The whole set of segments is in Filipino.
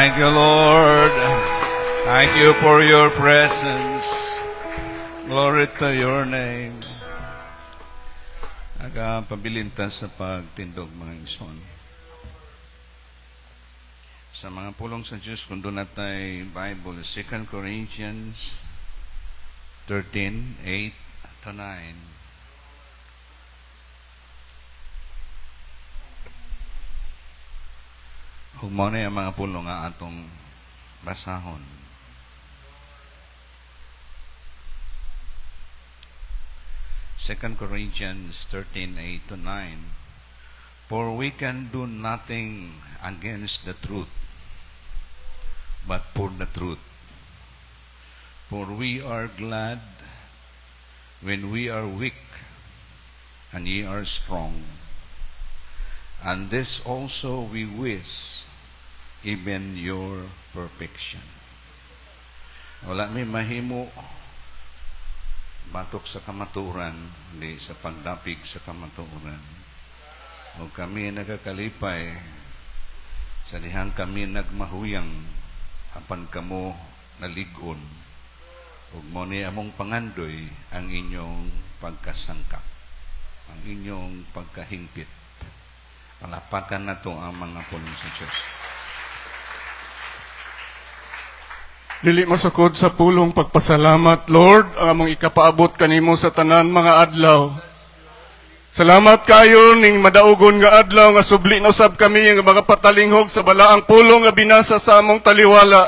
Thank you, Lord. Thank you for your presence. Glory to your name. Aga pabilinta sa pagtindog mga ison. Sa mga pulong sa Diyos, kung doon natay Bible, 2 Corinthians 13:8-9. Kung mo na yung mga pulong nga atong basahon. Second Corinthians 13:8-9. For we can do nothing against the truth, but for the truth. For we are glad when we are weak, and ye are strong. And this also we wish, even your perfection. Wala may mahimo batok sa kamaturan, hindi sa pagdapig sa kamaturan. O kami nagakalipay, sa dihang kami nagmahuyang, apan kamo naligon, ug mo ni among pangandoy ang inyong pagkasangkap, ang inyong pagkahingpit. Palapakan na to ang mga pulong sa Diyos. Dili masukod sa pulong pagpasalamat, Lord, ang among ikapaabot kanimo sa tanan mga adlaw. Salamat kayo ning madaugon nga adlaw nga subli na usab kami nga mga patalinghog sa balaang pulong nga binasa sa among taliwala.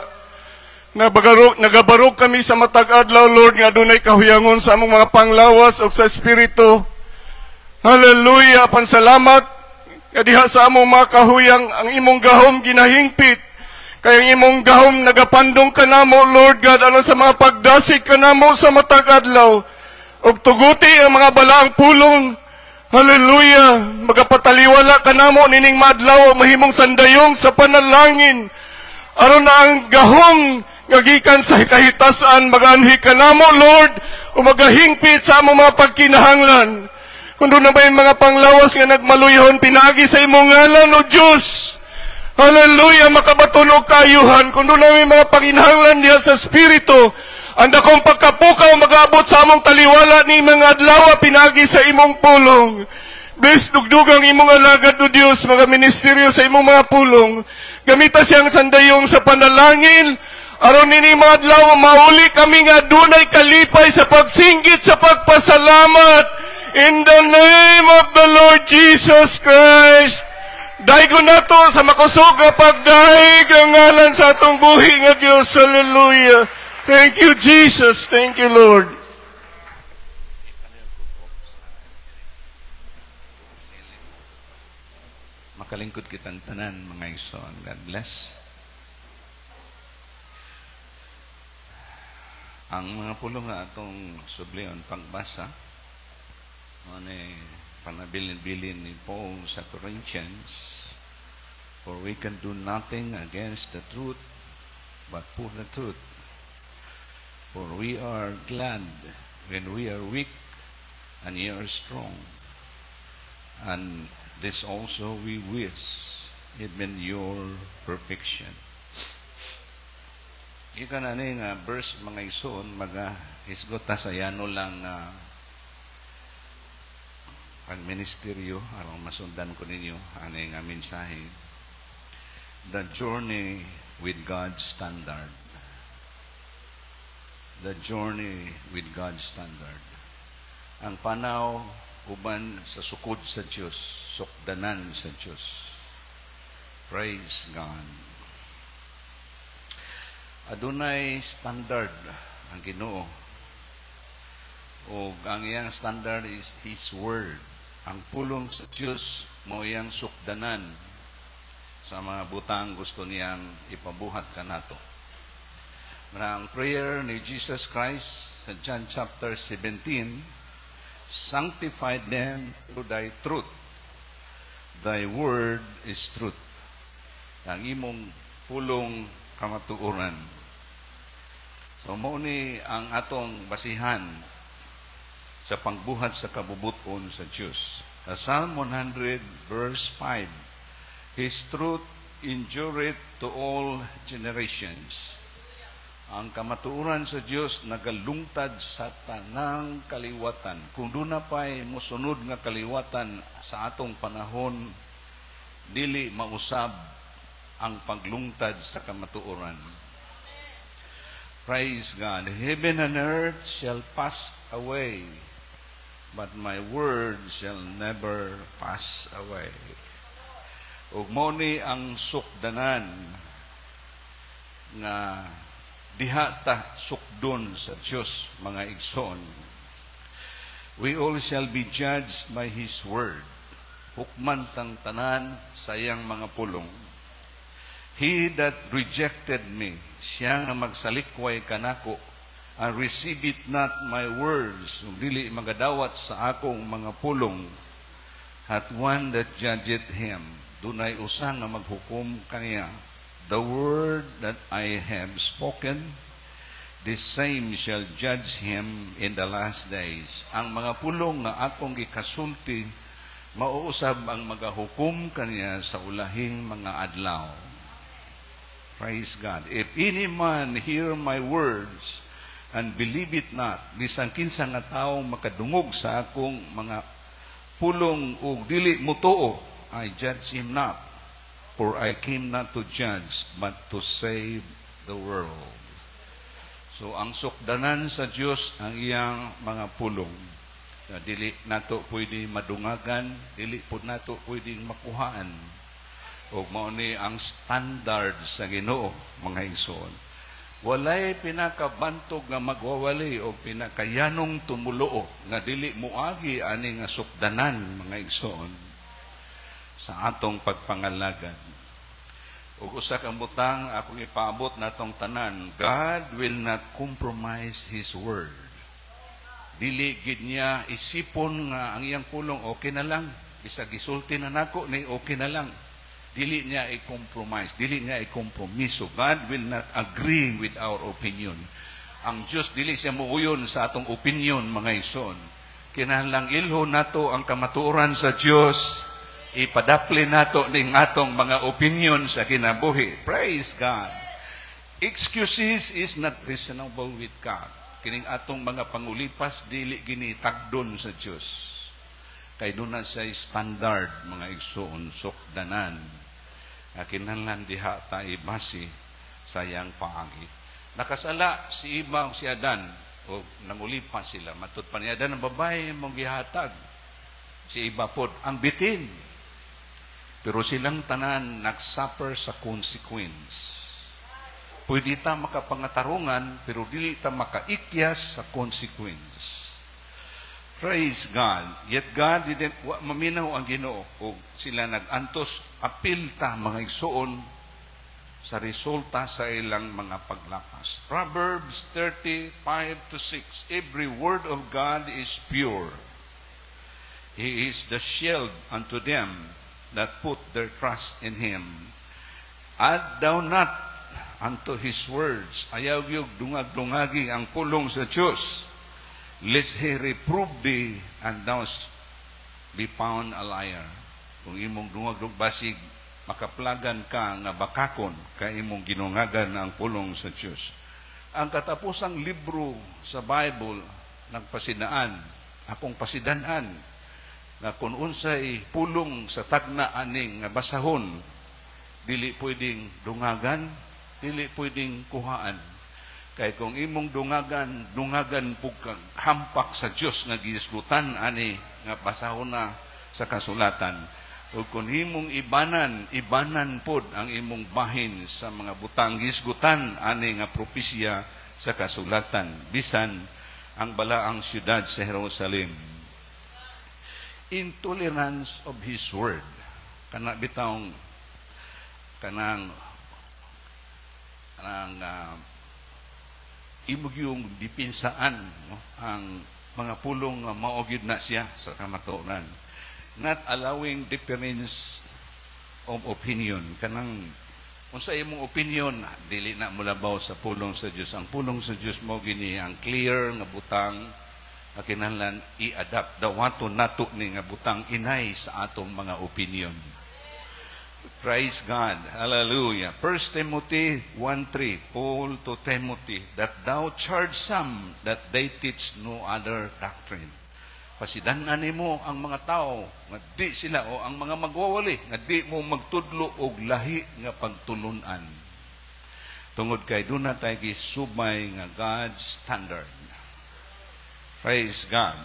Nagabarog kami sa matag adlaw, Lord, nga adunay kahuyangon sa among mga panglawas o sa espiritu. Hallelujah! Pansalamat nga diha sa among mga kahuyang ang imong gahom ginahingpit. Kaya ang imong gahom nagapandong kanamo, Lord God, alang sa mga pagdasig kanamo sa matag adlaw. Og tuguti ang mga balaang pulong. Hallelujah! Magapataliwala kanamo nining madlaw mahimong sandayong sa panalangin. Aron na ang gahom ngagikan sa kahitasan maganhi kanamo, Lord, o magahingpit sa among mga pagkinahanglan. Kung doon na ba yung mga panglawas nga nagmaluyahon pinagi sa imong ngalan, O Diyos. Hallelujah, makabatunog kayuhan. Kung doon na may mga panginahanglan diya sa Espiritu, anda kong pagkapukaw mag-abot sa among taliwala ni mga adlaw pinagi sa imong pulong. Bless dugdugang imong alagad, O Diyos, mga ministeryo sa imong mga pulong. Gamita siyang sandayong sa panalangin. Aron nini mga adlaw mauli kami nga dunay kalipay sa pagsinggit sa pagpasalamat. In the name of the Lord Jesus Christ. Daigo na to sa makusog nga pagdaig ang ngalan sa atong buhi nga Diyos. Hallelujah. Thank you, Jesus. Thank you, Lord. Makalingkod kitang tanan, mga ison. God bless. Ang mga pulong nga atong sublion pagbasa, panabilin-bilin ni Paul sa Corinthians, for we can do nothing against the truth, but for the truth. For we are glad when we are weak, and ye are strong. And this also we wish, even your perfection. Ika na nga verse mga ison, hisgot ta sa yano lang ang ministeryo, aron masundan ko ninyo, ano nga mensahe. The journey with God's standard. The journey with God's standard. Ang panaw, uban sa sukod sa Diyos, sukdanan sa Diyos. Praise God. Adunay standard ang Ginoo. O ang iyang standard is His Word. Ang pulong sa Diyos mo iyang sukdanan sa mga butang gusto niyang ipabuhat kanato. Ang prayer ni Jesus Christ sa John chapter 17, sanctify them through thy truth. Thy word is truth. Ang imong pulong kamatuoran. So mo ni ang atong basihan sa pangbuhat sa kabubuton sa Diyos. Sa Psalm 100 verse 5, His truth endureth to all generations. Ang kamatuoran sa Dios nagalungtad sa tanang kaliwatan. Kung doon na pa'y musunod nga kaliwatan sa atong panahon, dili mausab ang paglungtad sa kamatuoran. Praise God. Heaven and earth shall pass away, but my word shall never pass away. Ug mao ni ang sukdanan nga diha ta sukdon sa Dios, mga igsoon. We all shall be judged by His word. Hukman tang tanan sayang mga pulong. He that rejected me, siya nga magsalikway kanako, and receive it not my words, dili magadawat sa akong mga pulong, hath one that judgeth him, dunay usa nga maghukom kaniya. The word that I have spoken, the same shall judge him in the last days. Ang mga pulong nga akong gikasulti, mauusab ang magahukom kaniya sa ulahing mga adlaw. Praise God. If any man hear my words and believe it not, bisan kinsa nga tawo makadungog sa akong mga pulong ug dili mutuo, I judge him not, for I came not to judge but to save the world. So ang sukdanan sa Dios ang iyang mga pulong. Dili nato pwede madungagan, dili pud nato pwedeng makuhaan. O mao ni ang standard sa Ginoo, mga igsoon. Walay pinakabantog nga magwawali o pinakayanong tumuloo nga dili muagi ani nga sukdanan, mga igsoon, sa atong pagpangalagan. Ug usa ka butang akong ipaabot natong tanan, God will not compromise His word. Dili gid niya isipon nga ang iyang pulong okay na lang, bisag gisulti na nako ni okay na lang. Dili niya i-compromise, dili niya i-kompromiso. God will not agree with our opinion. Ang Diyos, dili siya muuyon sa atong opinion, mga ison. Kinahanglang ilho nato ang kamatuoran sa Diyos, ipadapli nato ning atong mga opinion sa kinabuhi. Praise God. Excuses is not reasonable with God. Kining atong mga pangulipas, dili ginitagdon sa Diyos. Kay doon na siya standard, mga igsoon, sukdanan. Kinahanglan diha ta ibasi sayang paagi. Nakasala si Iba o si Adan, o nangulipas sila. Matut pa ni Adan, ang babae mong gihatag. Si Iba pod ang bitin. Pero silang tanan nagsuffer sa consequence. Pwede ta makapangatarungan, pero dili ta makaikyas sa consequence. Praise God. Yet God didn't maminaw ang Ginoo o sila nagantos apil ta, mga igsoon, sa resulta sa ilang mga paglapas. Proverbs 35:6. Every word of God is pure. He is the shield unto them that put their trust in Him. Add thou not unto His words. Ayaw yung dungag-dungagi ang pulong sa Diyos, lest He reprove thee, and thou be found a liar. Kung imong dungag-dung basig, makaplagan ka nga bakakon, kay imong ginungagan ang pulong sa Diyos. Ang katapusang libro sa Bible, nagpasidaan, akong pasidanan, nga kung unsay pulong sa tagna aning nga basahon, dili pwedeng dungagan, dili pwedeng kuhaan. Kay kung imong dungagan pugkag hampak sa Dios nga giisgutan ani nga basahon na sa kasulatan. O kung imong ibanan pod ang imong bahin sa mga butang gisgutan ani nga propesya sa kasulatan, bisan ang balaang siyudad sa Jerusalem. Intolerance of His word, kana bitawng kanang imog yung dipinsaan, no? Ang mga pulong maogid na siya sa kamatuoran. Not allowing difference of opinion. Kanang unsa imong opinion, dili na mulabaw sa pulong sa Dios. Ang pulong sa Dios mo gini ang clear nga butang nga kinahanglan i-adapt dawaton nato ni nga butang inay sa atong mga opinion. Praise God. Hallelujah. 1 Timothy 1:3, Paul to Timothy, that thou charge some that they teach no other doctrine. Pasidan-an mo ang mga tao nga di sila o ang mga magwawali nga di mo magtudlo og lahi nga pagtulunan. Tungod kay duna tayo gisubay nga God's standard. Praise God.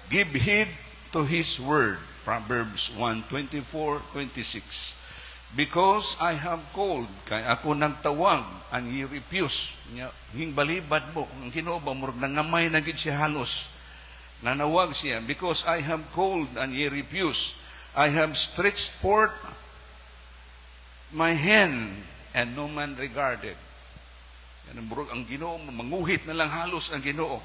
Give heed to His word. Proverbs 1:24-26. Because I have called, kay ako nagtawag, and ye refuse. Hingbalibad mo, ang Ginoo ba, murag nangamay na gid siya halos. Nanawag siya, because I have called and ye refuse. I have stretched forth my hand and no man regarded. Yan ang Ginoo, manguhit na lang halos ang Ginoo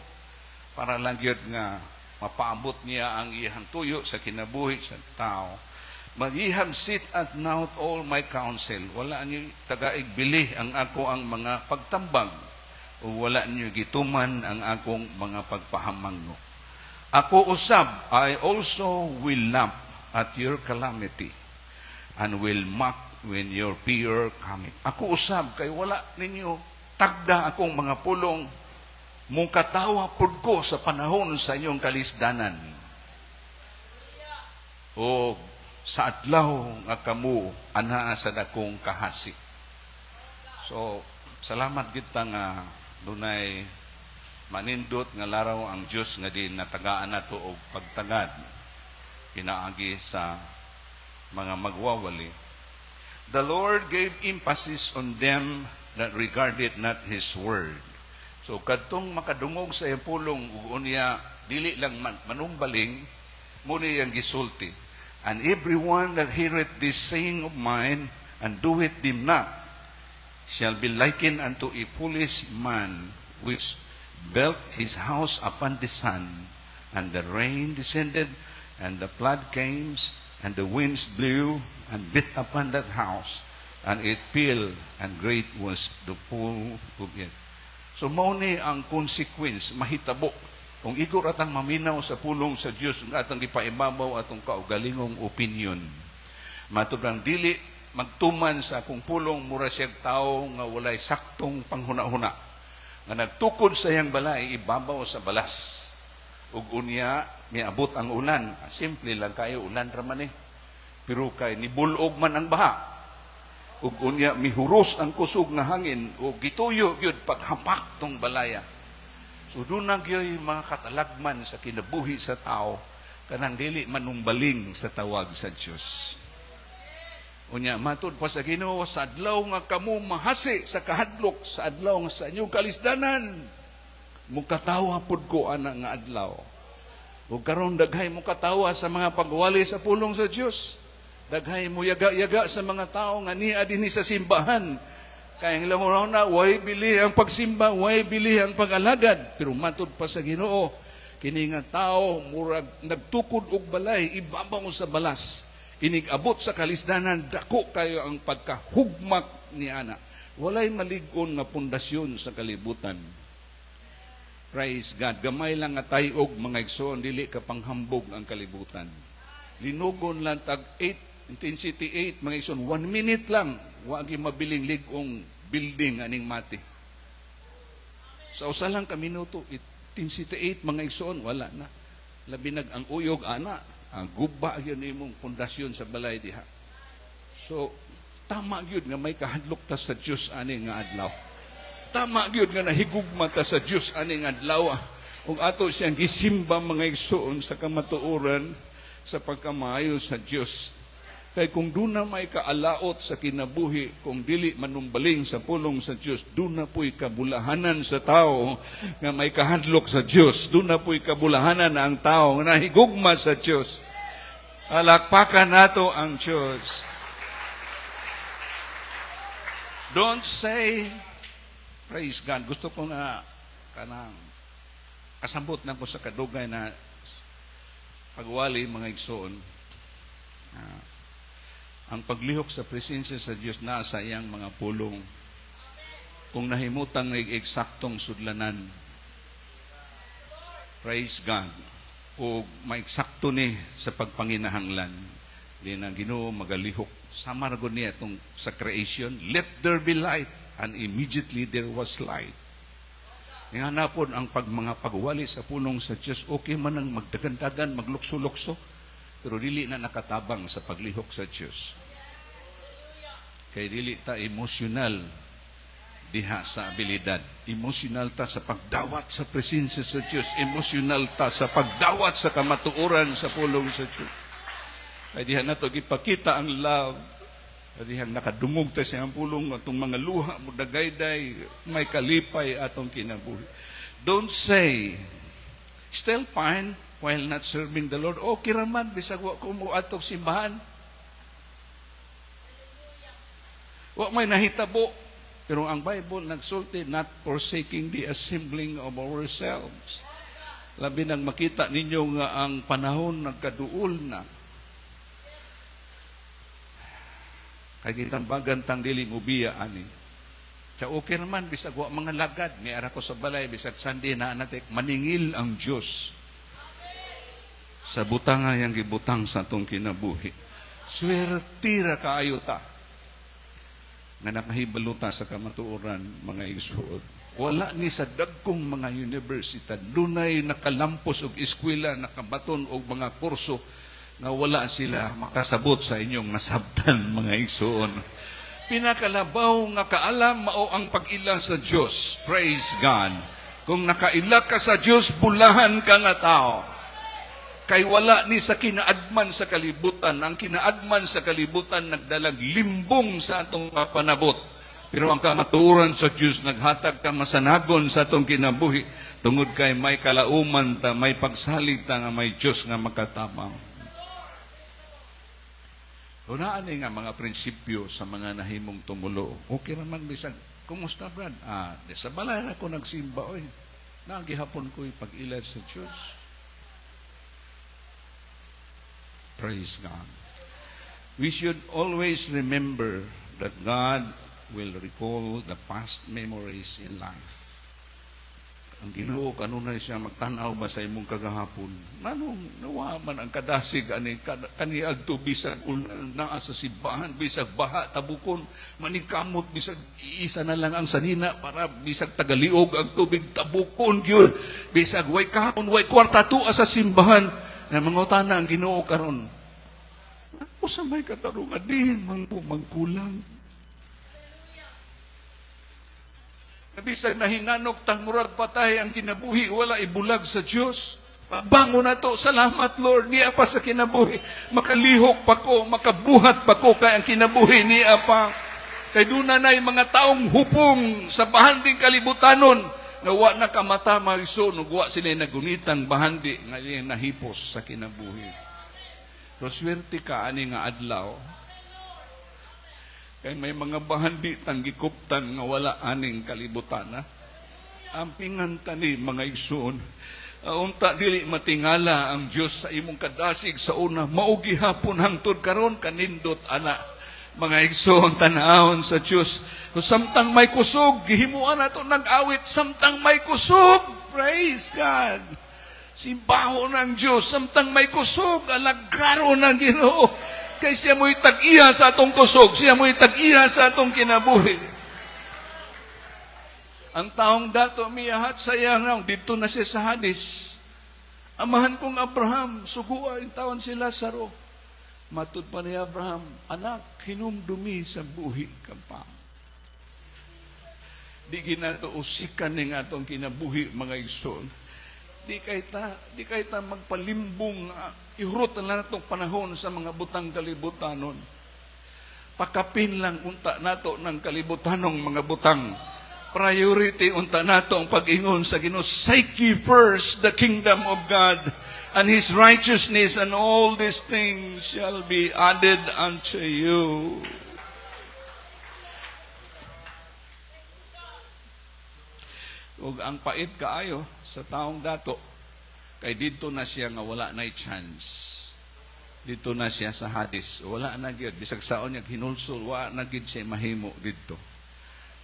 para lang yun nga mapaabot niya ang iyang tuyo sa kinabuhi sa tao. But ye have sit at naught all my counsel. Wala niyo tagaigbili ang ako ang mga pagtambag o wala niyo gituman ang akong mga pagpahamangno. Ako usab, I also will laugh at your calamity and will mock when your fear cometh. Ako usab, kay wala ninyo tagda akong mga pulong, mong katawa pud ko sa panahon sa inyong kalisdanan. O sa adlaw nga kamo anaa sa dakong kahasi. So, salamat kita nga dunay manindot nga laraw ang Dios nga din natagaan nato og pagtagad pinaagi sa mga magwawali. The Lord gave emphasis on them that regarded not His word. So kadtong makadungog sa iyang pulong ug unya dili lang manumbaling mo niyang gisulti. And everyone that heareth this saying of mine and doeth them not shall be likened unto a foolish man which built his house upon the sand, and the rain descended, and the flood came, and the winds blew and beat upon that house, and it fell, and great was the fall of it. So mao ni ang consequence mahitabo kung igor atang maminaw sa pulong sa Dios nga atang gipaibabaw atong kaugalingong opinion. Matubang dili magtuman sa akong pulong mura siyang tao nga walay saktong panghuna-huna nga nagtukod sa iyang balay ibabaw sa balas. Ug unya miabot ang ulan, simple lang kayo ulan ra man pero kay nibulog man ang baha. Ug unya mihuros ang kusog nga hangin ug gituyo gyud paghapak tong balaya. So doon nagyoy mga katalagman sa kinabuhi sa tao kanang dili manumbaling sa tawag sa Dios. Unya matud pa sa Ginoo, sa adlaw nga kamo mahasi sa kahadlok, sa adlaw nga sa inyong kalisdanan, mukatawa pud ko ana nga adlaw. Ug karon daghay mo katawa sa mga pagwali sa pulong sa Dios. Daghay mo yaga-yaga sa mga tao nga niya dinhi sa simbahan. Kaya hilang na, way bili ang pagsimba, way bili ang pag-alagad. Pero matud pa sa Ginoo, kini nga tao, murag nagtukod og balay, ibabaw sa balas. Inigabot sa kalisdanan, dako kayo ang pagkahugmak ni ana. Walay malig-on nga pundasyon sa kalibutan. Praise God. Gamay lang nga tayog, mga igsoon, dili ka panghambog ang kalibutan. Linugon lang tag 8, intensity 8, mga igsoon, 1 minute lang. Wagi mabiling ligong building aning mati. Sa usa lang ka minuto, 8 mga igsoon, wala na. Labinag ang uyog, ana, ang guba yun imong pundasyon sa balay diha. So, tama yun nga may kahadlok ta sa Diyos ani nga adlaw. Tama yun nga nahigugma ta sa Diyos ani nga adlaw. Kung ato siyang gisimba mga igsoon sa kamatuoran, sa pagkamayo sa Diyos. Kay kung doon na may kaalaot sa kinabuhi, kung dili manumbaling sa pulong sa Diyos, doon na po'y kabulahanan sa tao nga may kahadlok sa Diyos. Doon na po'y kabulahanan ang tao nga nahigugma sa Diyos. Palakpakan nato ang Diyos. Don't say, praise God. Gusto ko nga kanang kasambot na ko sa kadugay na pagwali mga igsoon. Ang paglihok sa presensya sa Diyos nasa iyang mga pulong. Kung nahimutang eksaktong sudlanan. Praise God. O maiksakto ni sa pagpanginahanglan. Di na Ginoo magalihok sama ra gud niya itong sa creation, let there be light, and immediately there was light. Nga po ang mga pagwali sa pulong sa Diyos, okay man ang magdagan-dagan, maglukso-lukso, pero dili na nakatabang sa paglihok sa Diyos. Kay dili ta emosyonal diha sa abilidad. Emosyonal ta sa pagdawat sa presensya sa Diyos. Emosyonal ta sa pagdawat sa kamatuoran sa pulong sa Diyos. Kaya diha na ito, ipakita ang love. Kaya diha nakadungog ta siya ang pulong, atong mga luha, mudagayday, may kalipay atong kinabuhi. Don't say, still fine while not serving the Lord. Okay raman, bisag wa ko mo atong simbahan. Wa may nahitabo. Pero ang Bible nagsulti, not forsaking the assembling of ourselves. Labi nang makita ninyo nga ang panahon nagkaduol na. Kaya gitambagan tang dili ubiya ani. Sa okay naman, bisag wa mga lagad. May ara ko sa balay, bisag Sunday na natik, maningil ang Diyos. Sa butanga yang gibutang sa atong kinabuhi. Swertira kaayo ta. Nga nakahibaluta sa kamatuoran, mga igsuod. Wala ni sa dagkong mga universidad, dunay nakalampos og eskwela, nakabaton og mga kurso, nga wala sila makasabot sa inyong nasabtan, mga igsuon. Pinakalabaw nga kaalam mao ang pag-ila sa Diyos. Praise God. Kung nakaila ka sa Diyos, bulahan ka nga tao. Kay wala ni sa kinaadman sa kalibutan. Ang kinaadman sa kalibutan nagdalag limbong sa atong panabot. Pero ang kamatuoran sa Diyos naghatag ka masanagon sa atong kinabuhi. Tungod kay may kalauman ta, may pagsalig ta nga may Diyos nga makatabang. Unaan nga mga prinsipyo sa mga nahimong tumulo. Okay naman bisag, kumusta Brad? Sa balay na ko nagsimba, oy. Nagihapon ko'y pag-ila sa Diyos. Praise God. We should always remember that God will recall the past memories in life. Ang Ginoo kanunay siya magtanaw ba sa imong kagahapon? Nanong nawa man ang kadasig ani kaniadto bisag naa sa simbahan, bisag baha tabukon, manikamot bisag isa na lang ang sanina para bisag tagaliog ang tubig tabukon gyud. Bisag way kaon way kwarta tuwa sa simbahan. Na mangutana ang Ginoo karon. Ako sa may katarungan din magkulang. Bisag nahinanok tang murag patay ang kinabuhi wala ibulag sa Dios. Bango na to, salamat Lord, niya pa sa kinabuhi. Makalihok pa ko, makabuhat pa ko kay ang kinabuhi niya pa. Kay doon na mga taong hupong sa bahanding kalibutanon na wa na kamata mariso, nugwa sila nagunitang bahandi ngayon nahipos sa kinabuhi. Pero swerte ka ani nga adlaw. Kaya may mga bahandi tanggikuptan nga wala aning kalibutana. Ampingan tani mga igsoon. Unta dili matingala ang Dios sa imong kadasig sa una. Maugi hapon hangtod karon kanindot ana. Mga igsoon tanahon sa Dios. Samtang may kusog, gihimuan nato nag-awit. Samtang may kusog, praise God. Simbaho ng Diyos. Samtang may kusog, alagkaro ng Ginoo. Kaya siya mo'y tag-iya sa atong kusog. Siya mo'y tag-iya sa atong kinabuhi. Ang taong dato miyahat sa iyang dito na siya sa Hades. Amahan kong Abraham, sugua yung taon si Lazaro. Matud pa ni Abraham, anak, hinumdumi sa buhi ka pa. Di ginato usikan ng atong kinabuhi mga igsoon. Di kay ta magpalimbong ihurot na natong panahon sa mga butang kalibutanon. Pakapin lang unta nato ng kalibutanong mga butang. Priority unta nato ang pag-ingon sa Ginoo. Seek ye first the kingdom of God and His righteousness, and all these things shall be added unto you. Ug ang pait kaayo sa taong dato, kay dito na siya nga wala na'y chance. Dito na siya sa Hades. Wala na gyud. Bisag saon niya hinulsol, wala na gyud siya mahimo dito.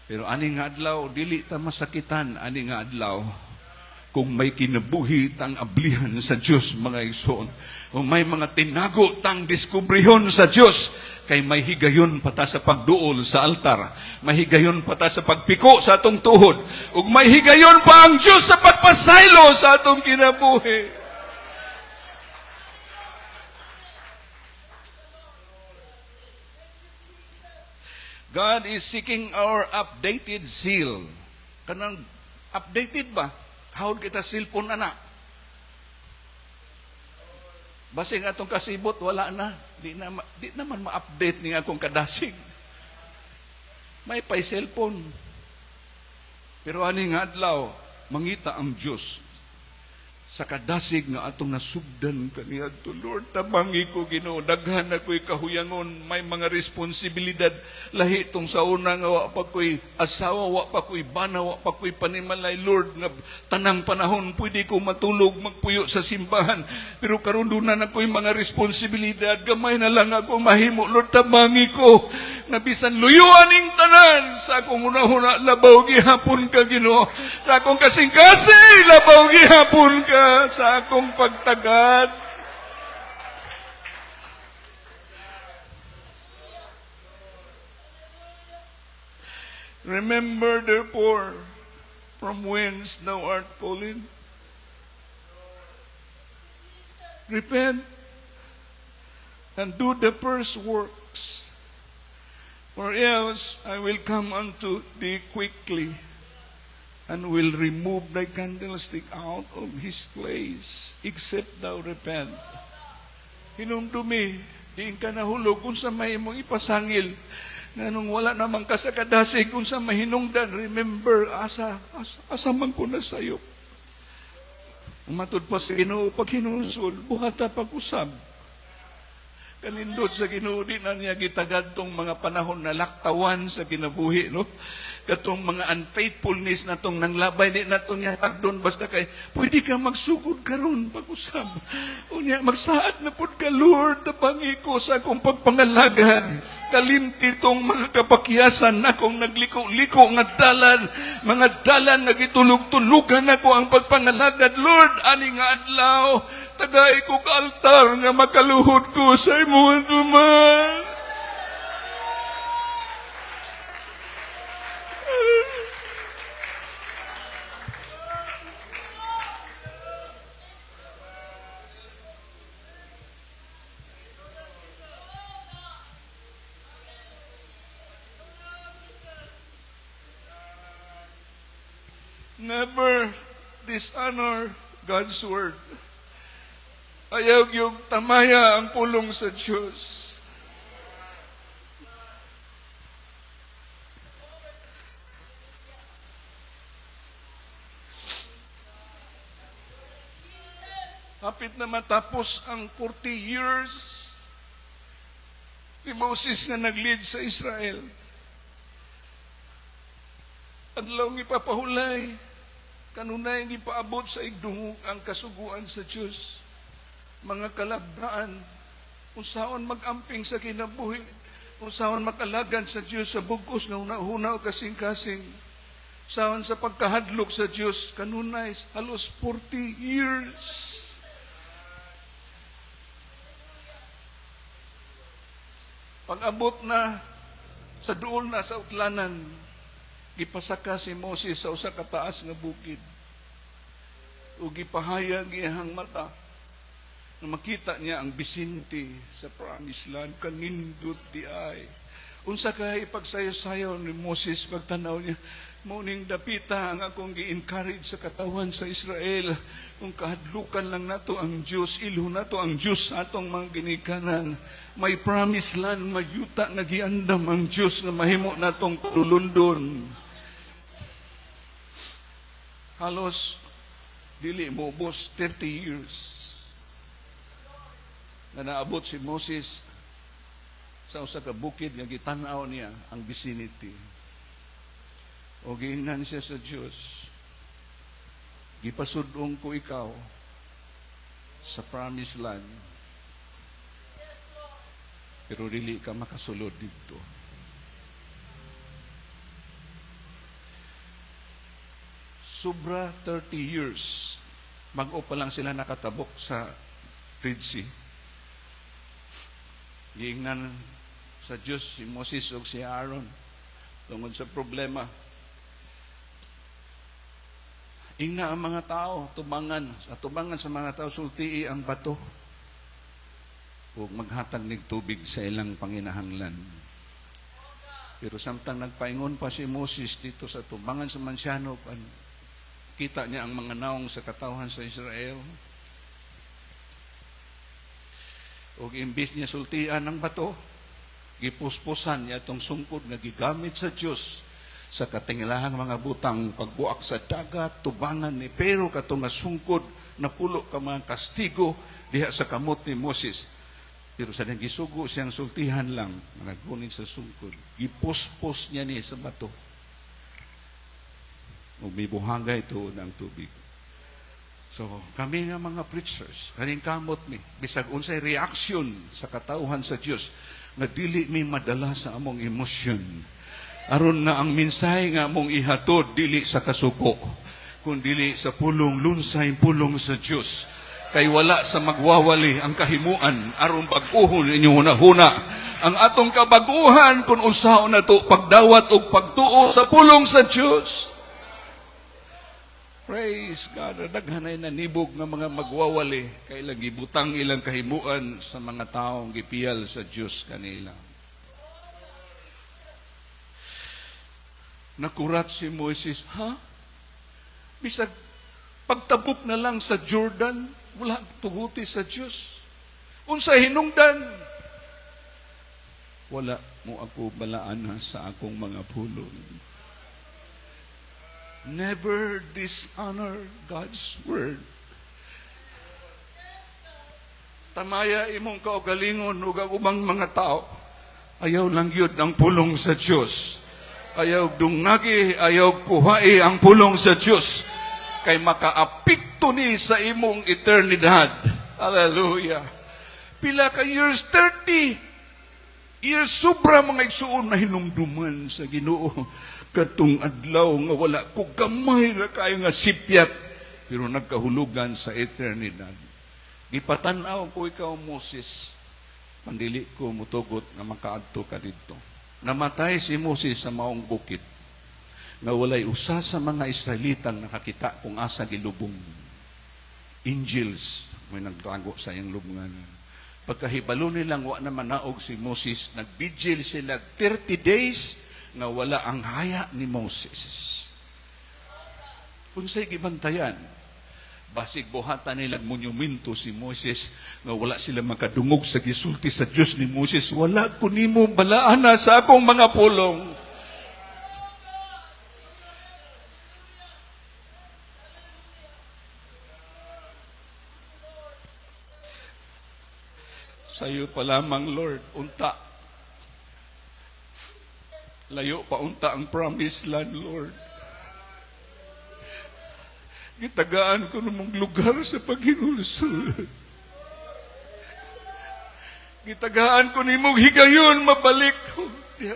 Pero ani nga adlaw, dili ta masakitan ani nga adlaw kung may kinabuhi tang ablihan sa Diyos, mga igsoon. Kung may mga tinago tang diskubrihon sa Diyos, Kay may higayon pata sa pagduol sa altar, may higayon pata sa pagpiko sa atong tuhod, ug may higayon pa ang Dios sa pagpasaylo sa atong kinabuhi. God is seeking our updated zeal. Kanang updated ba? Hawad kita cellphone na. Basing atong kasibot, wala na. Di naman ma-update ni akong kadasig. May pay cellphone. Pero ani nga adlaw, mangita ang Diyos sa kadasig nga atong nasugdan kaniadto. Lord, tabangi ko Ginoo, daghan ako'y kahuyangon, may mga responsibilidad lahi tong sa una nga wa pa ko'y asawa, wa pa ko'y bana, wa pa ko'y panimalay. Lord, nga tanang panahon pwede ko matulog, magpuyo sa simbahan, pero karon na ako'y mga responsibilidad, gamay na lang ako mahimo. Lord, tabangi ko na bisan luyuan ning tanan sa akong una-una, labaw gihapon ka Ginoo, sa akong kasing-kasing labaw gihapon ka sa akong pagtagad. Remember therefore from whence thou art fallen. Repent and do the first works, or else I will come unto thee quickly and will remove thy candlestick out of his place, except thou repent. Hinumdumi, diin ka nahulog kung sa may mong ipasangil, nga nung wala namang kasakadasig, kung sa mahinungdan, remember, asa man ko na sayo. Umatod pa sa Ginoo, pag hinusul, buhata pag-usab. Kanindot sa Ginoo, di na niya gitagad tong mga panahon na laktawan sa kinabuhi, no? Katong mga unfaithfulness na tong nanglabay, di na itong niya tagdon, basta kay, pwede ka magsugod karon pag-usab. O niya, magsaad na pod ka, Lord, tabangi ko sa akong pagpangalagan. Kalimti tong mga kapakyasan na akong nagliko-liko nga dalan, mga dalan nga gitulog-tulugan ako ang pagpangalagad. Lord, ani nga adlaw, tagay ko ka altar nga makaluhod ko sa imong duman. Never dishonor God's word. Ayaw yung tamaya ang pulong sa Diyos. Hapit na matapos ang 40 years ni Moses na nag-lead sa Israel. Adlaw ng ipapahulay, kanunay ng ipaabot sa igdungog ang kasuguan sa Diyos. Mga kalagdaan, kung saan mag-amping sa kinabuhi, kung saan makalagan sa Diyos sa bugos na una-una o kasing-kasing, saan sa pagkahadlok sa Diyos, kanunay, halos 40 years. Pag-abot na sa duol na sa utlanan, gipasaka si Moses sa usa ka taas nga bukid. Ug gipahayag iyang mata na makita niya ang bisinti sa promised land, kanindot di ay. Unsa kay pagsayo-sayo ni Moses pagtanaw niya, muning dapita ang akong gi-encourage sa katawan sa Israel. Kung kahadlukan lang nato ang Diyos, ilho nato ang Diyos sa atong mga ginikanan. May promised land, may yuta nga giandam ang Diyos na mahimo natong tulundon. Halos dili mo ubos 30 years na naabot si Moses sa usa ka bukid nga gitan-aw niya ang vicinity. O giingnan siya sa Diyos, gipasudong ko ikaw sa promised land, pero dili ka makasulod dito. Sobra 30 years, bago pa lang sila nakatabok sa Red Sea. Giingnan sa Diyos si Moses o si Aaron tungod sa problema. Ingna ang mga tao, tubangan sa mga tao, sultii ang bato o maghatag nig tubig sa ilang panginahanglan. Pero samtang nagpaingon pa si Moses dito sa tubangan sa mansyano, kita niya ang mga naong sa katawhan sa Israel. O imbis niya sultian ng bato, gipuspusan niya itong sungkod nga gigamit sa Diyos sa katingilahang mga butang pagbuak sa dagat, tubangan ni pero katong nga sungkod napulo ka mga kastigo diha sa kamot ni Moses. Pero sa nang gisugo siyang sultihan lang, nagkunin sa sungkod, gipuspos niya ni sa bato. Umibuhanga ito ng tubig. So, kami nga mga preachers, kaning kamot mi, bisag unsay reaksyon sa katauhan sa Dios nga dili mi madala sa among emosyon. Aron na ang mensahe nga among ihatod dili sa kasuko, kundi sa pulong lunsay pulong sa Dios. Kay wala sa magwawali ang kahimuan aron bag-uhon inyong hunahuna. Ang atong kabag-uhan kung unsaon na to pagdawat o pagtuo sa pulong sa Dios. Praise God. Daghanay na nibog nga mga magwawali kay lang gibutang ilang kahimuan sa mga taong gipiyal sa Dios kanila. Nakurat si Moses, bisag pagtabok na lang sa Jordan, wala tuguti sa Diyos. Unsa hinungdan? Wala mo ako balaan sa akong mga pulong. Never dishonor God's word. Tamaya imong kaugalingon ug ang ubang mga tao. Ayaw lang yun ang pulong sa Diyos. Ayaw dungagi, ayaw kuhai ang pulong sa Diyos. Kay makaapikto ni sa imong eternidad. Hallelujah. Pila ka years, 30 years, sobra mga igsuon na hinumduman sa Ginoo. Katong adlaw nga wala ko gamay na kayo nga sipyat. Pero nagkahulugan sa eternidad. Gipatanaw ko ikaw, Moses. Pandili ko mutugot nga makaadto ka dito. Namatay si Moses sa maong bukid. Nga walay usa sa mga Israelitang nakakita kung asa gilubong. Angels may nagtago sa iyang lubnganan. Pagkahibalo nilang wa na manaog si Moses, nagbigil sila 30 days nga wala ang haya ni Moses. Unsay gibantayan? Basig buhatan nilang monumento si Moses nga wala sila makadungog sa gisulti sa Diyos ni Moses. Wala ko nimo balaan na sa akong mga pulong. Sa'yo pa lamang, Lord, unta. Layo pa unta ang promised land, Lord. Gitagaan ko namang lugar sa paghinulsol. Gitagaan ko nimong higayon mabalik ko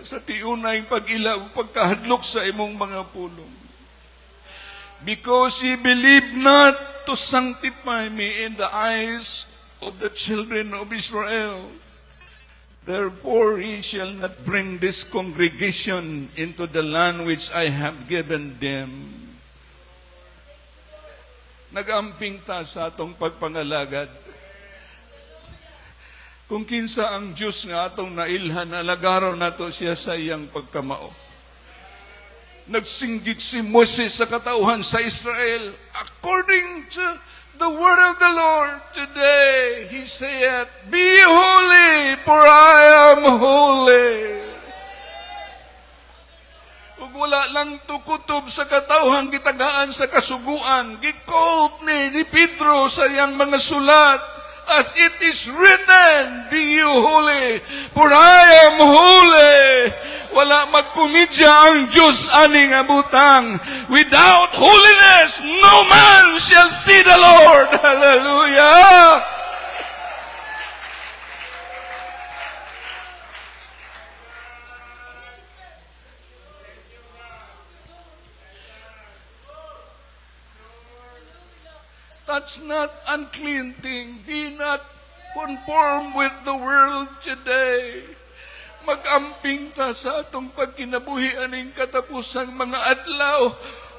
sa tiunay pag-ilaw, pagkahadlok sa imong mga pulong. Because he believed not to sanctify me in the eyes of the children of Israel. Therefore he shall not bring this congregation into the land which I have given them. Nagamping ta sa atong pagpangalagad. Kung kinsa ang Diyos nga atong nailhan, alagaraw nato siya sa iyang pagkamao. Nagsinggit si Moses sa katauhan sa Israel. According to the word of the Lord today, he saith, be holy, for I am holy. Ug wala lang tukutob sa katawhang gitagaan sa kasuguan. Gikot ni Pedro sa iyang mga sulat, as it is written, be you holy, for I am holy. Wala magkumidya ang Diyos aning abutang. Without holiness, no man shall see the Lord. Hallelujah! Touch not unclean thing. Be not conformed with the world today. Mag-amping ta sa atong pagkinabuhi aning katapusang mga adlaw.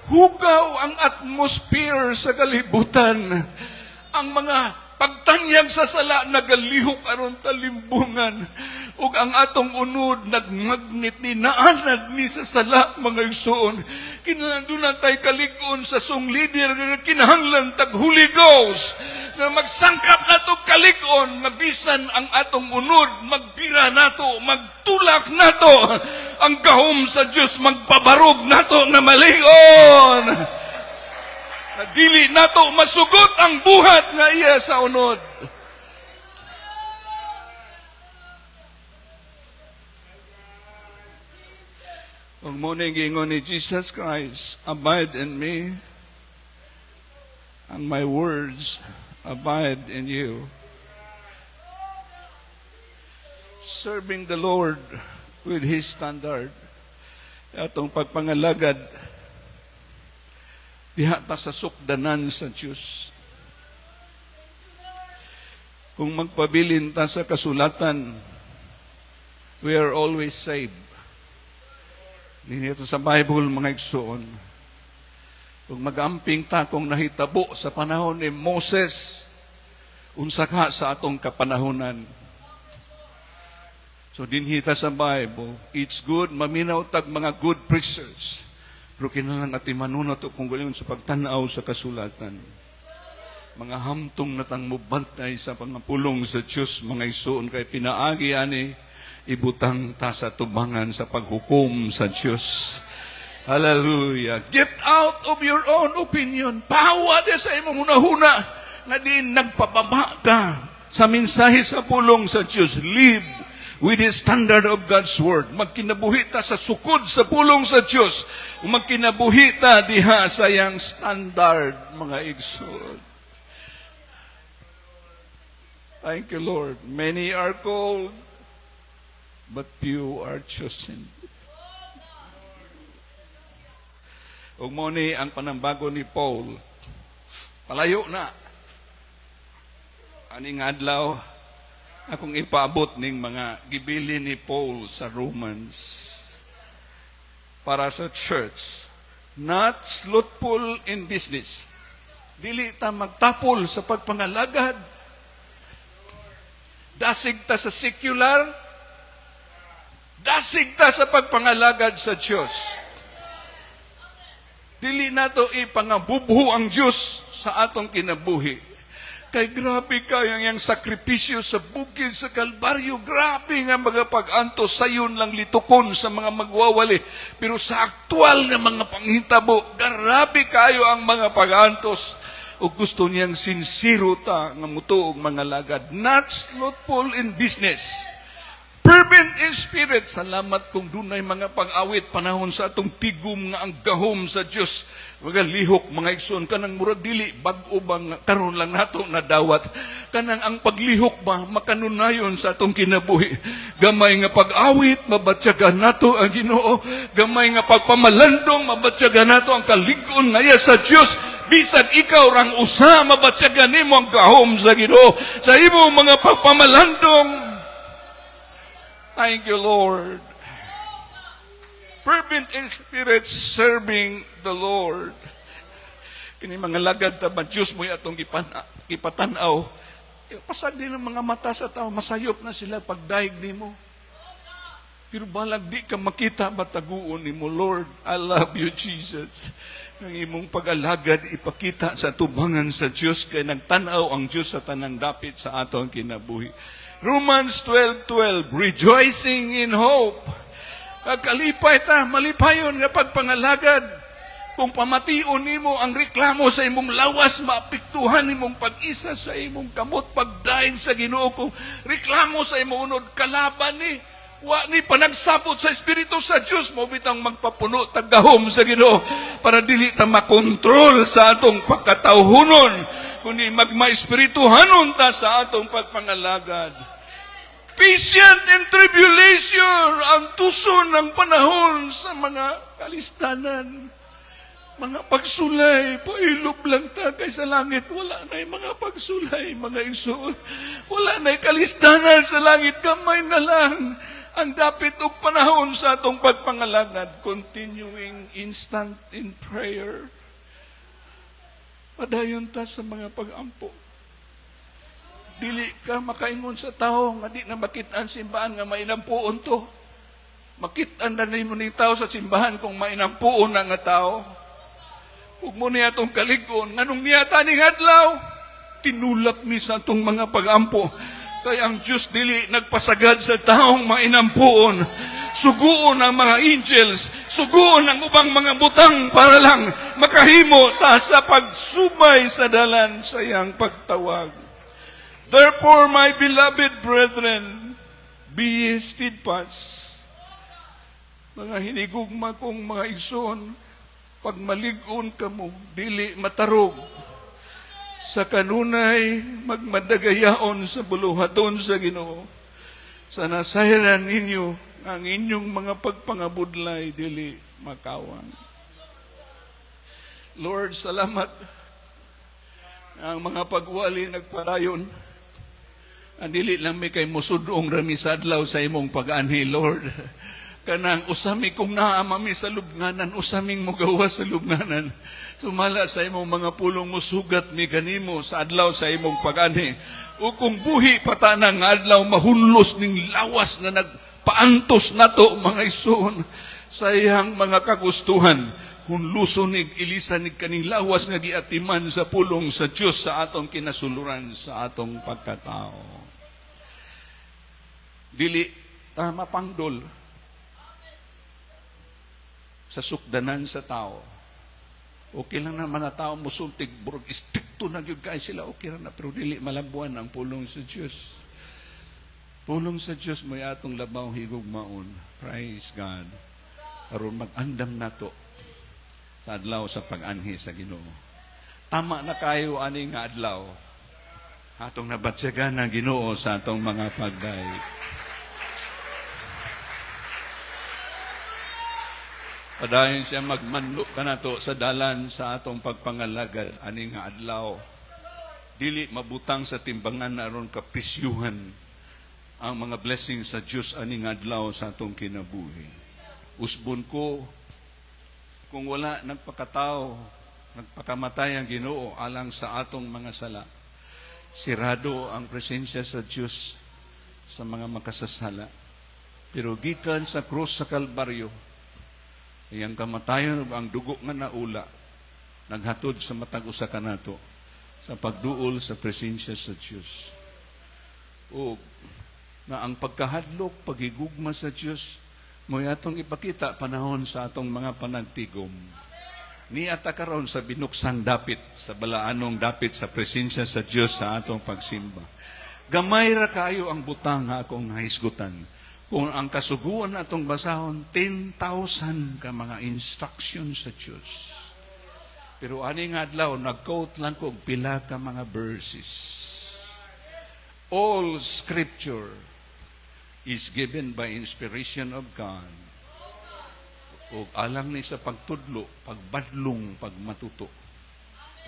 Hugaw ang atmosphere sa kalibutan. Ang mga pagtanyag sa sala nagalihok aron talimbungan. Ug ang atong unod nagmagnet ni naanad ni sa sala mga igsoon. Kinahanglan tay kalig-on sa song leader nga kinahanglan tag Holy Ghost nga magsangkap nato kalig-on nga bisan ang atong unod magbira nato, magtulak nato ang gahom sa Dios, magpabarog nato na malig-on. Dili nato masugot ang buhat nga iya sa unod. Ang muna gingon ni Jesus Christ, abide in me, and my words abide in you. Serving the Lord with His standard. Atong pagpangalagad, diha ta sa sukdanan sa Diyos. Kung magpabilin ta sa kasulatan, we are always saved. Dito sa Bible, mga igsoon, kung mag-amping ta kung nahitabo sa panahon ni Moses, unsa ka sa atong kapanahonan. So dinhita sa Bible, it's good, maminaw tag mga good preachers. Pero kinalang ati manunot o kung galing sa pagtanaw sa kasulatan. Mga hamtong natang mubantay sa pangapulong sa Diyos, mga igsoon, kay pinaagi ani, ibutang ta sa tubangan sa paghukom sa Diyos. Hallelujah. Get out of your own opinion. Pahawa din sa imong hunahuna nga din nagpababa ka sa mensahe sa pulong sa Diyos. Live with the standard of God's Word. Magkinabuhi ta sa sukod sa pulong sa Diyos. Magkinabuhi ta diha sa yang standard, mga igsoon. Thank you, Lord. Many are called, but few are chosen. Ug mo ni ang panambago ni Paul, palayo na. Aning adlaw, akong ipaabot ning mga gibilin ni Paul sa Romans para sa church. Not slothful in business. Dili ta magtapol sa pagpangalagad. Dasig ta sa secular, dasig ta sa pagpangalagad sa Diyos. Dili nato ipangabubuho ang Diyos sa atong kinabuhi. Kay grabe kayang yung sakripisyo sa bukid sa Kalbaryo. Grabe nga mga pag-antos, sayon lang litukon sa mga magwawali. Pero sa aktual nga mga panghitabo, grabe kayo ang mga pag-antos. O gusto niyang sincero ta nga mutuog mga lagad. Not slothful in business. Fervent in spirit. Salamat kung dunay mga pag-awit panahon sa atong tigom nga ang gahom sa Diyos. Mga lihok, mga igsoon, kanang murag dili, bag-o bang karon lang nato na dawat. Kanang ang paglihok ba, makanunayon sa atong kinabuhi. Gamay nga pag-awit, mabatyagan nato ang Ginoo. Gamay nga pagpamalandong, mabatyagan nato ang kalig-on ngaya sa Diyos. Bisag ikaw rang usa, mabatyagan nimo ang gahom sa Ginoo. Sa imo mga pagpamalandong, thank you, Lord. Fervent in spirit, serving the Lord. Kini mga lagad ta ba Diyos mo atong ipatanaw. Pasag din ang mga mata sa tao, masayop na sila pagdaig nimo. Pero balag di ka makita bataguon nimo, Lord, I love you, Jesus. Ang imong pag-alagad ipakita sa tubangan sa Diyos kay nagtanaw ang Diyos sa tanang dapit sa atong kinabuhi. Romans 12:12, rejoicing in hope. Kalipay ta, malipayon nga pagpangalagad. Kung pamation nimo ang reklamo sa imong lawas, maapektuhan imong pag-isa sa imong kamot, pagdaing sa Ginoo. Kung reklamo sa imong unod, kalaban ni, wa ni panagsabot sa Espiritu sa Diyos, mo bitang magpapuno taggahom sa Ginoo para dili ta makontrol sa atong pagkatawhunon, kundi magma-espirituhanon ta sa atong pagpangalagad. Patient in tribulation, ang tuson ng panahon sa mga kalistanan. Mga pagsulay, pailob lang ta kay sa langit. Wala na'y mga pagsulay, mga igsoon. Wala na'y kalistanan sa langit, kamay na lang. Ang dapit og panahon sa atong pagpangalagad, continuing instant in prayer. Padayon ta sa mga pag-ampo. Dili ka makaingon sa tao nga di na makitaan simbahan nga mainampuon to. Makitaan na nimo ning tao sa simbahan kung mainampuon na nga tao. Ug mo niya atong kaligon, nganong niya taning adlaw? Tinulak mi sa atong mga pag-ampo. Kay ang Diyos dili nagpasagad sa taong mainampuon. Suguon ang mga angels, suguon ang ubang mga butang para lang makahimo ta sa pagsubay sa dalan sa iyang pagtawag. Therefore, my beloved brethren, be ye steadfast. Mga hinigugma kong mga igsoon, pag malig-on ka mo, dili matarog. Sa kanunay, magmadagayaon sa buluhaton sa Ginoo. Sa nasayran ninyo, ang inyong mga pagpangabudlay, dili makawan. Lord, salamat. Ang mga pagwali nagparayon. Ang dili lang may kay musudong rami sa adlaw sa imong pag-anhi, Lord. Kanang usami kung naamami sa lubnganan, usaming mogawa sa lubnganan. Sumala sa imong mga pulong musugat mi kanimo sa adlaw sa imong pag-anhi. O kung buhi patanang adlaw mahunlos ning lawas nga nagpaantos nato mga isuon sa iyang mga kagustuhan. Hunluson nig ilisan nig kaning lawas nga giatiman sa pulong sa Dios sa atong kinasuluran sa atong pagkatao. Dili ta mapangdol sa sukdanan sa tao. Okay lang naman na tao musultig, burog, istrikto na yun kayo sila, okay lang na, pero dili malabuan ang pulong sa Diyos. Pulong sa Diyos mo atong labaw higog maon. Praise God. Aron mag-andam na to sa adlaw sa pag-anhi sa Ginoo. Tama na kayo ani nga adlaw. Atong nabatyagan ng Ginoo sa atong mga pagday. Padayon siya magmanlo ka na to sa dalan sa atong pagpangalagad ani nga adlaw. Dili mabutang sa timbangan na aron kaprisyuhan ang mga blessings sa Diyos ani nga adlaw sa atong kinabuhi. Usbon ko, kung wala nagpakatao, nagpakamatay ang Ginoo alang sa atong mga sala, sirado ang presensya sa Diyos sa mga makasasala. Pero gikan sa krus sa Kalbaryo, iyang kamatayon ug ang dugo nga naula naghatod sa matag usa kanato sa pagduol sa presensya sa Dios. O na ang pagkahadlok, paghigugma sa Dios mo'y atong ipakita panahon sa atong mga panagtigom. Ni ata karon sa binuksang dapit, sa balaanong dapit sa presensya sa Dios sa atong pagsimba. Gamay ra kayo ang butang nga akong nahisgutan. Kung ang kasuguan natong basahon, 10,000 ka mga instructions sa Diyos. Pero ani nga adlaw, nag-quote lang ko pila ka mga verses. All Scripture is given by inspiration of God. O alang ni sa pagtudlo, pagbadlong, pagmatuto.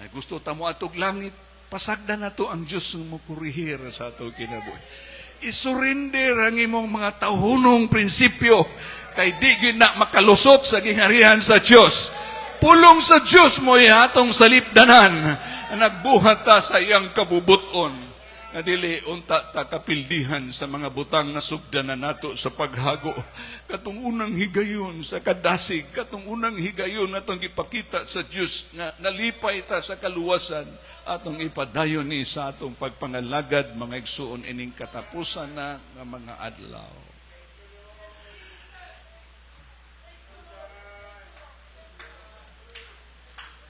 Ay gusto ta mo atog langit, pasagda na to ang Diyos mo kurihir sa ato kinabuhi. Isurrender ang imong mga tauhunong prinsipyo kay di na makalusot sa gingharihan sa Diyos. Pulong sa Diyos mo atong salipdanan na nagbuhat ta sa iyang kabubuton na dili unta ta kapildihan sa mga butang na sugdanan nato sa paghago. Katong unang higayon sa kadasig, katong unang higayon natong ipakita sa Diyos nga nalipay ta sa kaluwasan atong ipadayon ni sa atong pagpangalagad mga igsuon ining katapusan na nga mga adlaw.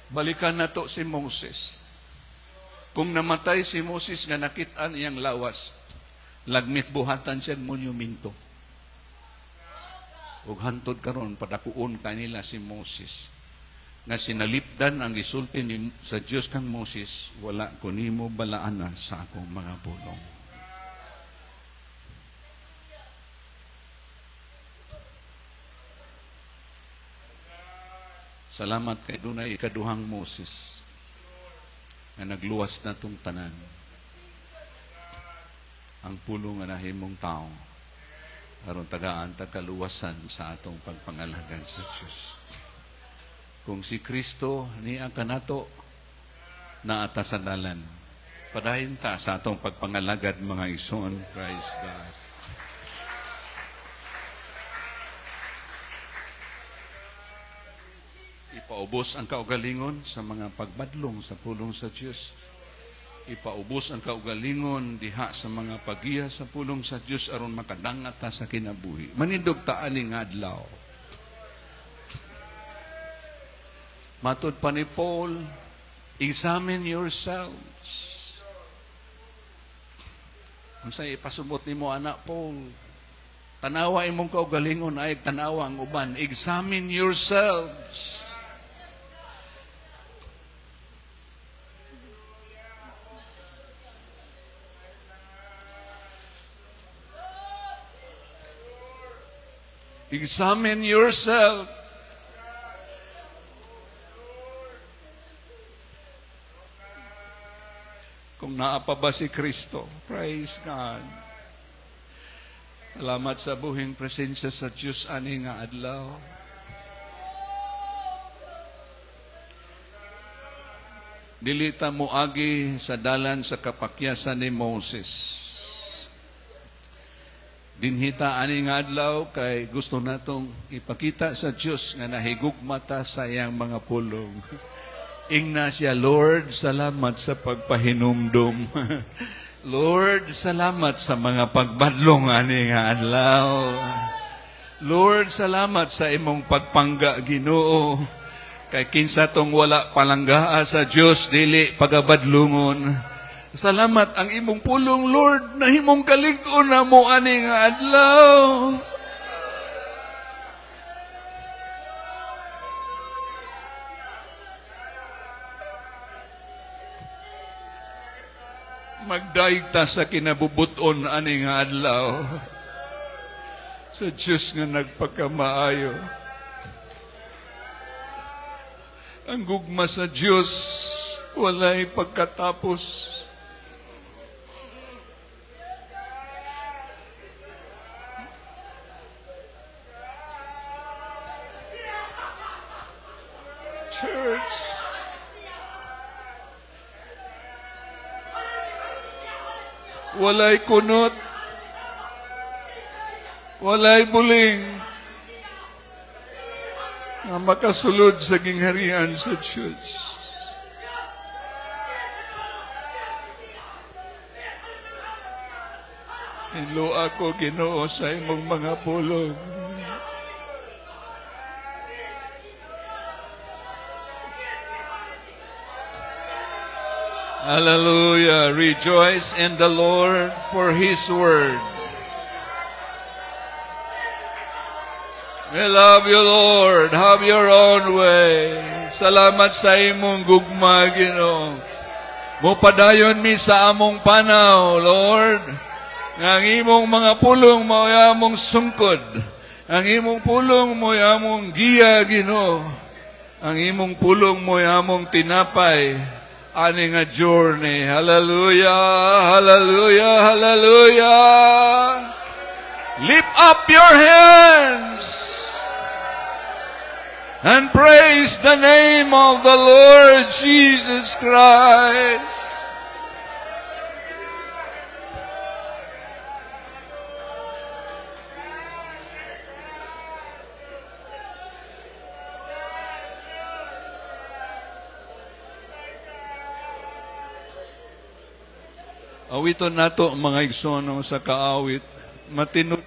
Balikan nato si Moses. Kung namatay si Moses nga nakit-an iyang lawas, lagmit buhatan siyang monumento. Ug hantod karon padakuon kanila si Moses. Nga sinalipdan ang gisulti ni sa Dios kang Moses, wala ko nimo balaana sa akong mga pulong. Salamat kay dunay ikaduhang Moses na nagluwas na tong tanan. Ang pulong nga nahimong tao. aron tagaan kaluwasan sa atong pagpangalagan sa Dios. Kung si Kristo niya kanato naata sa dalan, padayon ta sa atong pagpangalagad mga igsoon. Praise God. Ipaubos ang kaugalingon sa mga pagbadlong sa pulong sa Dios. Ipaubos ang kaugalingon diha sa mga pagiya sa pulong sa Dios aron makadangat ta sa kinabuhi. Manindog ta aning adlaw. Matud pa ni Paul, examine yourselves. Kung sa ipasubot nimo anak Paul, tanawa imong kaugalingon ay tanawa ang uban. Examine yourselves. Examine yourself. Kung naapa ba si Kristo, praise God. Salamat sa buhing presensya sa Diyos ani nga adlaw. Dilita mo agi sa dalan sa kapakyasan ni Moses. Dinhita ani nga adlaw kay gusto natong ipakita sa Dios nga nahigugma ta sa iyang mga pulong. Ingna siya, Lord, salamat sa pagpahinumdum. Lord, salamat sa mga pagbadlong ani nga adlaw. Lord, salamat sa imong pagpangga, Ginoo. Kay kinsa tong wala palanggaa sa Dios dili pagabadlungon. Salamat ang imong pulong, Lord, na himong kalig-on na mo ani nga adlaw. Magdaig ta sa kinabubuton ani nga adlaw. Sa Diyos nga nagpagkamaayo. Ang gugma sa Diyos walay pagkatapos. Church, walay kunot, walay buling nga makasulod sa gingharian sa Diyos. Hinlo ako, Ginoo, sa imong mga pulong. Hallelujah. Rejoice in the Lord for His word. We love you, Lord. Have your own way. Salamat sa imong gugma, Ginoo. Mupadayon mi sa among panaw, Lord. Ang imong mga pulong mo among sungkod. Ang imong pulong mo among giya, Ginoo. Ang imong pulong mo among tinapay. Ani nga journey. Hallelujah, hallelujah, hallelujah. Lift up your hands and praise the name of the Lord Jesus Christ. Awiton nato mga igsono sa kaawit, matinud.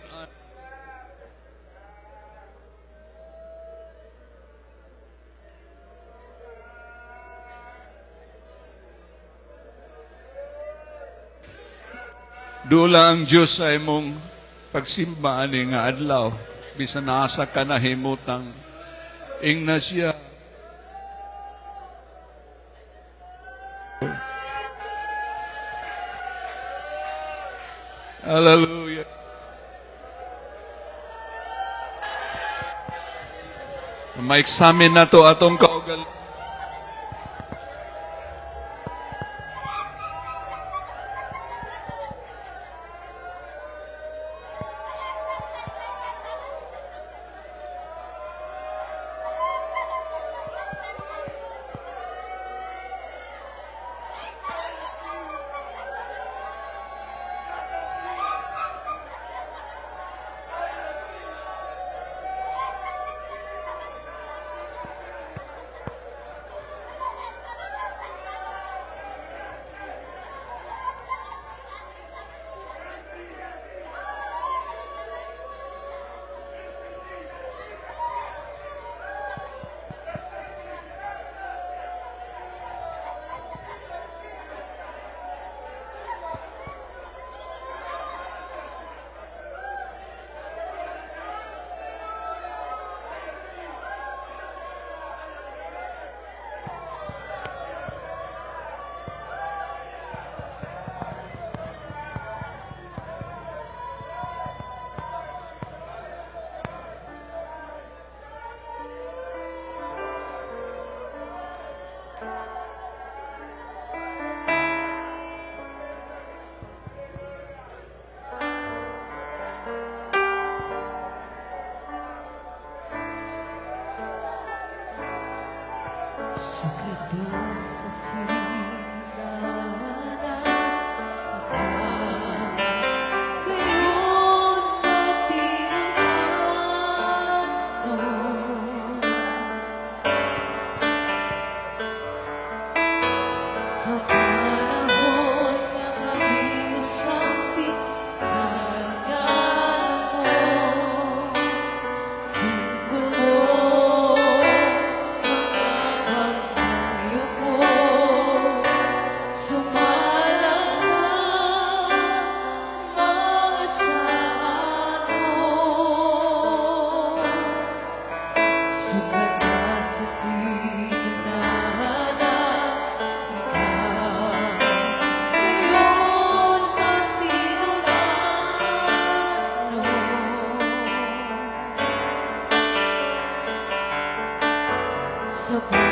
Dula ang Diyos ay mong pagsimba ani nga adlaw, bisan naasa ka na himutang, ingna siya. Hallelujah. Ma-examine na to atong kaugal. Sukat ba sa silangan ikaw ngayon matinanong sa panahon na kami sambit sa ngalan mo. So